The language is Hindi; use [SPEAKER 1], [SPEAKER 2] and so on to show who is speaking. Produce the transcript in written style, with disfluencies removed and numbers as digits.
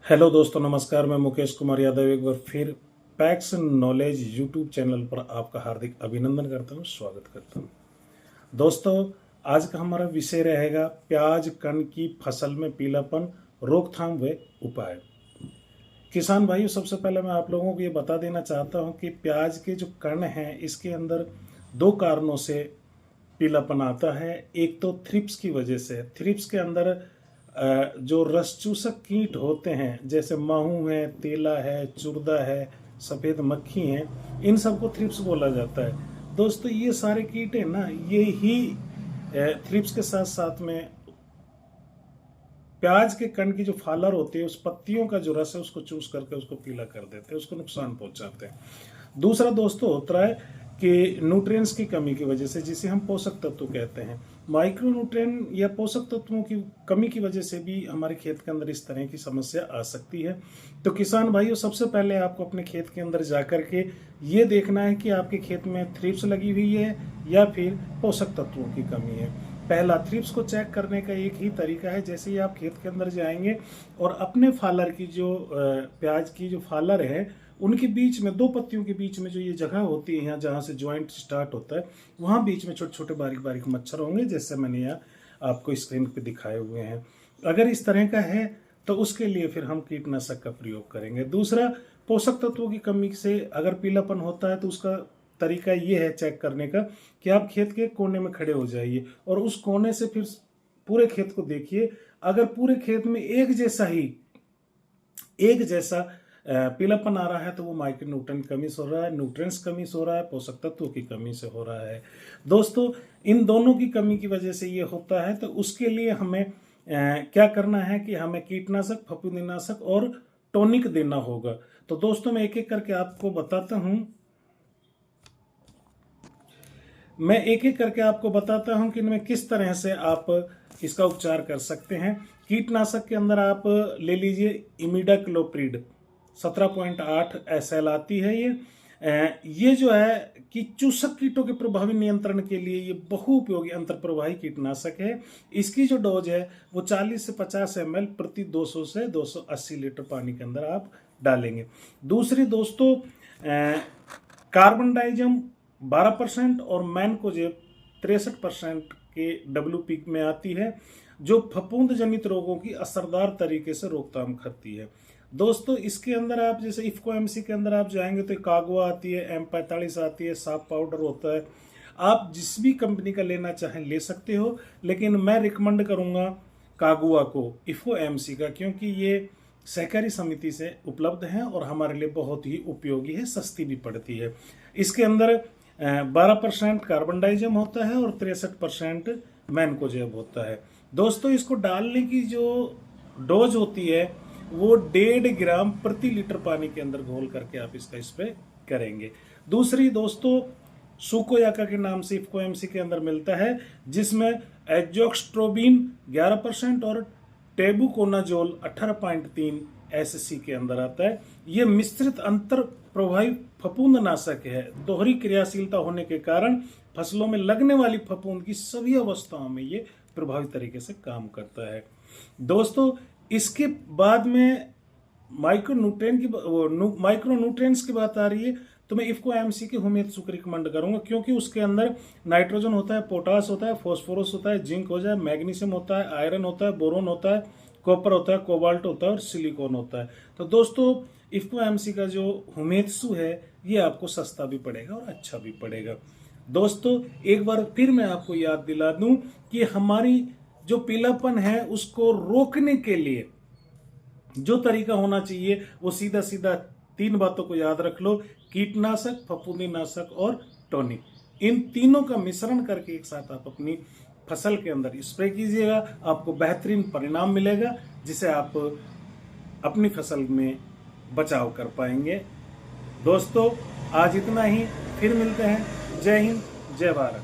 [SPEAKER 1] हेलो दोस्तों, नमस्कार। मैं मुकेश कुमार यादव एक बार फिर पैक्स नॉलेज यूट्यूब चैनल पर आपका हार्दिक अभिनंदन करता हूं, स्वागत करता हूं। दोस्तों, आज का हमारा विषय रहेगा प्याज कण की फसल में पीलापन, रोकथाम व उपाय। किसान भाइयों, सबसे पहले मैं आप लोगों को ये बता देना चाहता हूं कि प्याज के जो कण हैं इसके अंदर दो कारणों से पीलापन आता है। एक तो थ्रिप्स की वजह से। थ्रिप्स के अंदर जो रस चूसक कीट होते हैं, जैसे माहू है, तेला है, चुरदा है, सफ़ेद मक्खी है, इन सबको थ्रिप्स बोला जाता है। दोस्तों, ये सारे कीट है ना, ये ही थ्रिप्स के साथ साथ में प्याज के कण की जो फालर होती है, उस पत्तियों का जो रस है उसको चूस करके उसको पीला कर देते हैं, उसको नुकसान पहुंचाते हैं। दूसरा दोस्तों होता है कि न्यूट्रिएंट्स की कमी की वजह से, जिसे हम पोषक तत्व कहते हैं, माइक्रो न्यूट्रिएंट या पोषक तत्वों की कमी की वजह से भी हमारे खेत के अंदर इस तरह की समस्या आ सकती है। तो किसान भाइयों, सबसे पहले आपको अपने खेत के अंदर जाकर के ये देखना है कि आपके खेत में थ्रिप्स लगी हुई है या फिर पोषक तत्वों की कमी है। पहला, थ्रिप्स को चेक करने का एक ही तरीका है। जैसे ही आप खेत के अंदर जाएंगे और अपने फालर की जो प्याज की जो फालर है उनके बीच में, दो पत्तियों के बीच में जो ये जगह होती है, यहाँ जहाँ से ज्वाइंट स्टार्ट होता है, वहाँ बीच में छोटे छोटे बारीक बारीक मच्छर होंगे, जैसे मैंने यहाँ आपको स्क्रीन पे दिखाए हुए हैं। अगर इस तरह का है तो उसके लिए फिर हम कीटनाशक का प्रयोग करेंगे। दूसरा, पोषक तत्वों की कमी से अगर पीलापन होता है तो उसका तरीका ये है चेक करने का कि आप खेत के कोने में खड़े हो जाइए और उस कोने से फिर पूरे खेत को देखिए। अगर पूरे खेत में एक जैसा पीलापन आ रहा है तो वो माइक्रो न्यूट्रिएंट कमी से हो रहा है, न्यूट्रिएंट्स कमी से हो रहा है, पोषक तत्वों की कमी से हो रहा है। दोस्तों, इन दोनों की कमी की वजह से ये होता है। तो उसके लिए हमें क्या करना है कि हमें कीटनाशक, फफूंदीनाशक और टॉनिक देना होगा। तो दोस्तों, मैं एक एक करके आपको बताता हूं कि इनमें किस तरह से आप इसका उपचार कर सकते हैं। कीटनाशक के अंदर आप ले लीजिए इमिडाक्लोप्रिड 17.8 SL आती है। ये जो है कि चूसक कीटों के प्रभावी नियंत्रण के लिए ये बहुउपयोगी अंतर्प्रवाही कीटनाशक है। इसकी जो डोज है वो 40 से 50 ml प्रति 200 से 280 लीटर पानी के अंदर आप डालेंगे। दूसरी दोस्तों, कार्बनडाइजम 12% और मैनकोजेब 63% के WP में आती है, जो फफूंद जनित रोगों की असरदार तरीके से रोकथाम करती है। दोस्तों, इसके अंदर आप जैसे इफ्को MC के अंदर आप जाएंगे तो कागवा आती है, M45 आती है, साफ पाउडर होता है। आप जिस भी कंपनी का लेना चाहें ले सकते हो, लेकिन मैं रिकमेंड करूंगा कागुआ को, इफ्को MC का, क्योंकि ये सहकारी समिति से उपलब्ध है और हमारे लिए बहुत ही उपयोगी है, सस्ती भी पड़ती है। इसके अंदर 12% कार्बनडाइजम होता है और 63% मैनकोजेब होता है। दोस्तों, इसको डालने की जो डोज होती है वो 1.5 ग्राम प्रति लीटर पानी के अंदर घोल करके आप इसका स्प्रे करेंगे। दूसरी दोस्तों, सुकोयाका के नाम से इफ्को MC के अंदर मिलता है, जिसमें एजोक्स्ट्रोबिन 11% और टेबुकोनाजोल 18.3 SC के अंदर आता है। ये मिश्रित अंतर प्रभावी फफूंदनाशक है। दोहरी क्रियाशीलता होने के कारण फसलों में लगने वाली फफूंद की सभी अवस्थाओं में ये प्रभावी तरीके से काम करता है। दोस्तों, इसके बाद में माइक्रो न्यूट्रिएंट्स की बात आ रही है तो मैं इफ्को MC की हुमेत्सु को रिकमेंड करूंगा, क्योंकि उसके अंदर नाइट्रोजन होता है, पोटास होता है, फॉस्फोरस होता है, जिंक हो जाए, मैग्नीशियम होता है, आयरन होता है, बोरोन होता है, कॉपर होता है, कोबाल्ट होता है और सिलिकॉन होता है। तो दोस्तों, इफ्को MC का जो हुमेत्सु है ये आपको सस्ता भी पड़ेगा और अच्छा भी पड़ेगा। दोस्तों, एक बार फिर मैं आपको याद दिला दूं कि हमारी जो पीलापन है उसको रोकने के लिए जो तरीका होना चाहिए वो सीधा सीधा 3 बातों को याद रख लो: कीटनाशक, फफूंदीनाशक और टॉनिक। इन तीनों का मिश्रण करके एक साथ आप अपनी फसल के अंदर स्प्रे कीजिएगा, आपको बेहतरीन परिणाम मिलेगा, जिसे आप अपनी फसल में बचाव कर पाएंगे। दोस्तों, आज इतना ही, फिर मिलते हैं। जय हिंद, जय भारत।